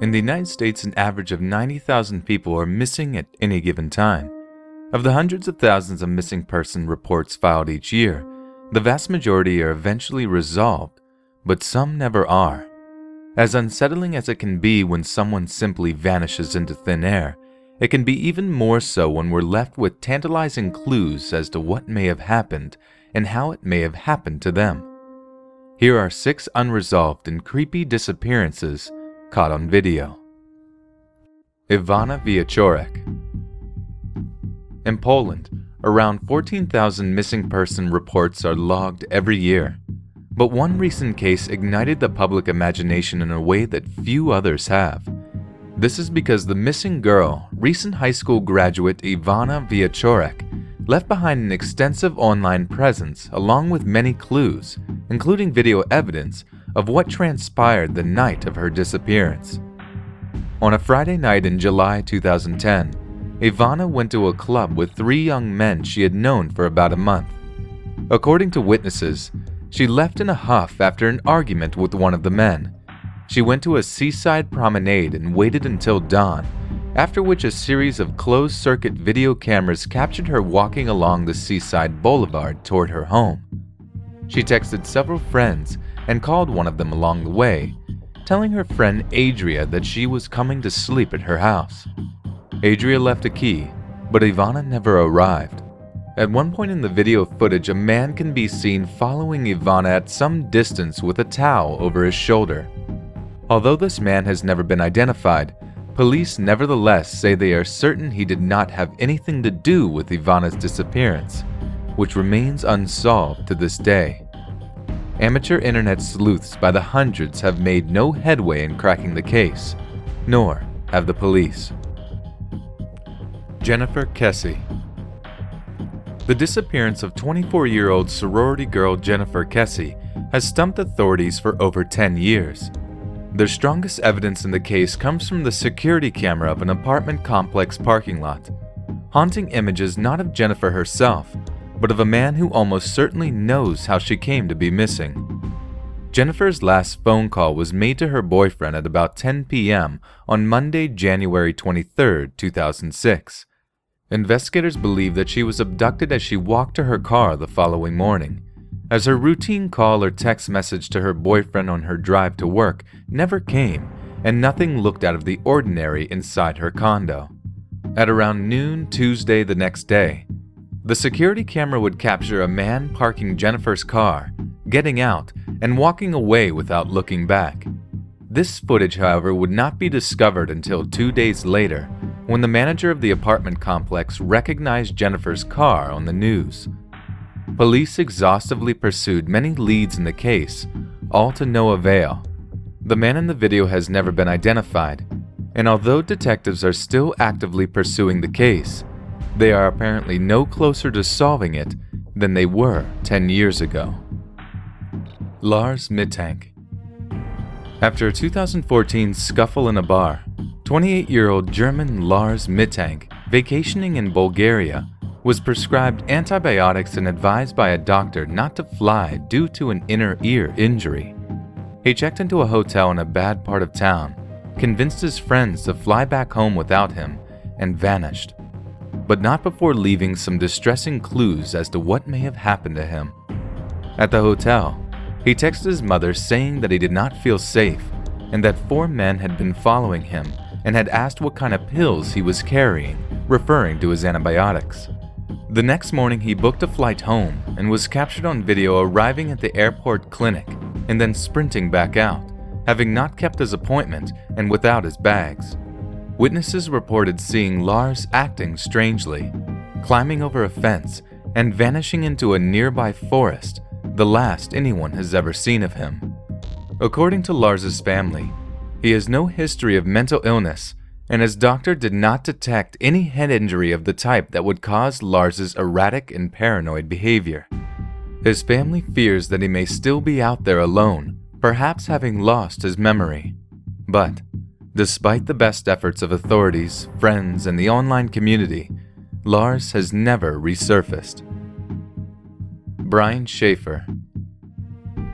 In the United States, an average of 90,000 people are missing at any given time. Of the hundreds of thousands of missing person reports filed each year, the vast majority are eventually resolved, but some never are. As unsettling as it can be when someone simply vanishes into thin air, it can be even more so when we're left with tantalizing clues as to what may have happened and how it may have happened to them. Here are 6 unresolved and creepy disappearances caught on video. Iwona Wieczorek. In Poland, around 14,000 missing person reports are logged every year. But one recent case ignited the public imagination in a way that few others have. This is because the missing girl, recent high school graduate Iwona Wieczorek, left behind an extensive online presence along with many clues, including video evidence of what transpired the night of her disappearance. On a Friday night in July 2010, Iwona went to a club with 3 young men she had known for about a month. According to witnesses, she left in a huff after an argument with one of the men. She went to a seaside promenade and waited until dawn, after which a series of closed-circuit video cameras captured her walking along the seaside boulevard toward her home. She texted several friends and called one of them along the way, telling her friend Adria that she was coming to sleep at her house. Adria left a key, but Iwona never arrived. At one point in the video footage, a man can be seen following Iwona at some distance with a towel over his shoulder. Although this man has never been identified, police nevertheless say they are certain he did not have anything to do with Iwona's disappearance, which remains unsolved to this day. Amateur internet sleuths by the hundreds have made no headway in cracking the case, nor have the police. Jennifer Kesse. The disappearance of 24-year-old sorority girl Jennifer Kesse has stumped authorities for over 10 years. Their strongest evidence in the case comes from the security camera of an apartment complex parking lot, haunting images not of Jennifer herself, but of a man who almost certainly knows how she came to be missing. Jennifer's last phone call was made to her boyfriend at about 10 p.m. on Monday, January 23, 2006. Investigators believe that she was abducted as she walked to her car the following morning, as her routine call or text message to her boyfriend on her drive to work never came, and nothing looked out of the ordinary inside her condo. At around noon Tuesday the next day, the security camera would capture a man parking Jennifer's car, getting out, and walking away without looking back. This footage, however, would not be discovered until 2 days later, when the manager of the apartment complex recognized Jennifer's car on the news. Police exhaustively pursued many leads in the case, all to no avail. The man in the video has never been identified, and although detectives are still actively pursuing the case, they are apparently no closer to solving it than they were 10 years ago. Lars Mittank. After a 2014 scuffle in a bar, 28-year-old German Lars Mittank, vacationing in Bulgaria, was prescribed antibiotics and advised by a doctor not to fly due to an inner ear injury. He checked into a hotel in a bad part of town, convinced his friends to fly back home without him, and vanished. But not before leaving some distressing clues as to what may have happened to him. At the hotel, he texted his mother saying that he did not feel safe and that 4 men had been following him and had asked what kind of pills he was carrying, referring to his antibiotics. The next morning, he booked a flight home and was captured on video arriving at the airport clinic and then sprinting back out, having not kept his appointment and without his bags. Witnesses reported seeing Lars acting strangely, climbing over a fence and vanishing into a nearby forest, the last anyone has ever seen of him. According to Lars's family, he has no history of mental illness, and his doctor did not detect any head injury of the type that would cause Lars's erratic and paranoid behavior. His family fears that he may still be out there alone, perhaps having lost his memory. But, despite the best efforts of authorities, friends, and the online community, Lars has never resurfaced. Schaeffer.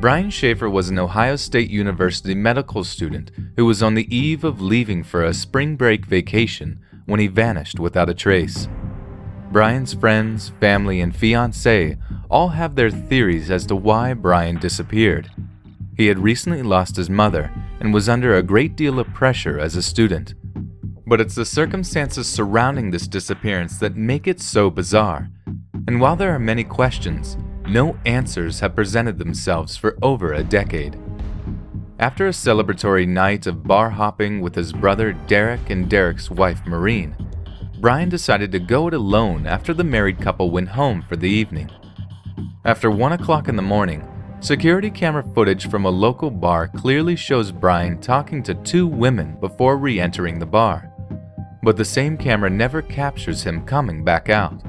Brian Schaeffer was an Ohio State University medical student who was on the eve of leaving for a spring break vacation when he vanished without a trace. Brian's friends, family, and fiancée all have their theories as to why Brian disappeared. He had recently lost his mother and was under a great deal of pressure as a student. But it's the circumstances surrounding this disappearance that make it so bizarre. And while there are many questions, no answers have presented themselves for over a decade. After a celebratory night of bar hopping with his brother Derek and Derek's wife Maureen, Brian decided to go it alone after the married couple went home for the evening. After 1 o'clock in the morning, security camera footage from a local bar clearly shows Brian talking to 2 women before re-entering the bar, but the same camera never captures him coming back out.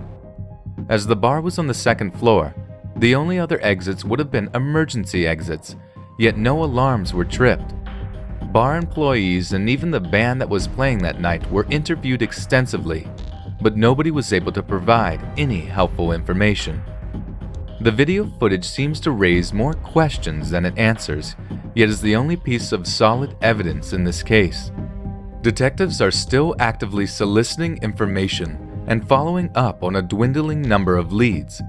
As the bar was on the 2nd floor, the only other exits would have been emergency exits, yet no alarms were tripped. Bar employees and even the band that was playing that night were interviewed extensively, but nobody was able to provide any helpful information. The video footage seems to raise more questions than it answers, yet is the only piece of solid evidence in this case. Detectives are still actively soliciting information and following up on a dwindling number of leads,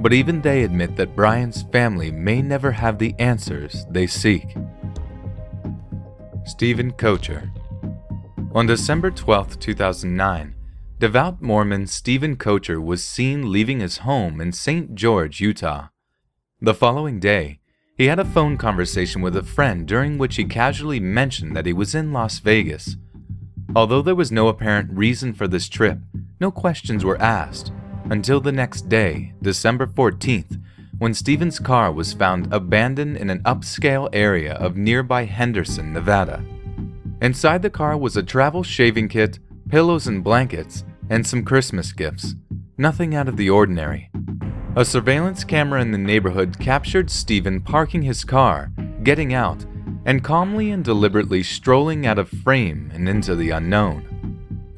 but even they admit that Brian's family may never have the answers they seek. Stephen Koecher. On December 12, 2009, devout Mormon Stephen Koecher was seen leaving his home in St. George, Utah. The following day, he had a phone conversation with a friend during which he casually mentioned that he was in Las Vegas. Although there was no apparent reason for this trip, no questions were asked, until the next day, December 14th, when Stephen's car was found abandoned in an upscale area of nearby Henderson, Nevada. Inside the car was a travel shaving kit, pillows and blankets, and some Christmas gifts. Nothing out of the ordinary. A surveillance camera in the neighborhood captured Stephen parking his car, getting out, and calmly and deliberately strolling out of frame and into the unknown.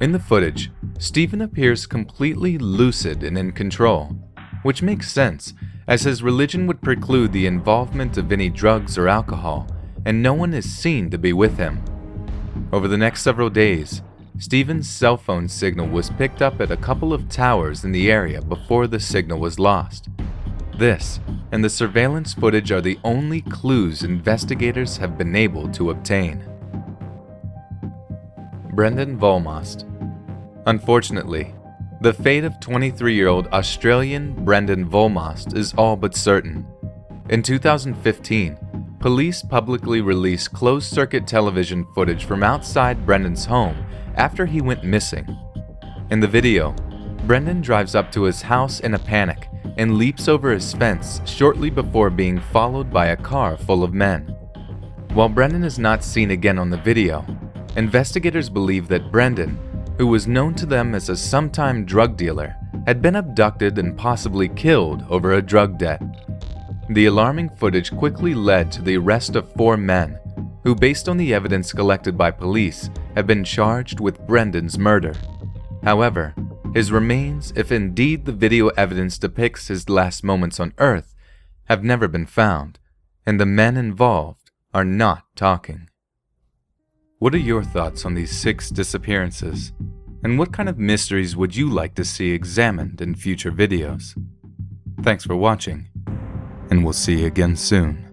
In the footage, Stephen appears completely lucid and in control, which makes sense, as his religion would preclude the involvement of any drugs or alcohol, and no one is seen to be with him. Over the next several days, Stephen's cell phone signal was picked up at a couple of towers in the area before the signal was lost. This and the surveillance footage are the only clues investigators have been able to obtain. Brendon Vollmost. Unfortunately, the fate of 23-year-old Australian Brendon Volestad is all but certain. In 2015, police publicly released closed-circuit television footage from outside Brendon's home after he went missing. In the video, Brendon drives up to his house in a panic and leaps over his fence shortly before being followed by a car full of men. While Brendon is not seen again on the video, investigators believe that Brendon, who was known to them as a sometime drug dealer, had been abducted and possibly killed over a drug debt. The alarming footage quickly led to the arrest of 4 men, who, based on the evidence collected by police, have been charged with Brendon's murder. However, his remains, if indeed the video evidence depicts his last moments on Earth, have never been found, and the men involved are not talking. What are your thoughts on these 6 disappearances? And what kind of mysteries would you like to see examined in future videos? Thanks for watching, and we'll see you again soon.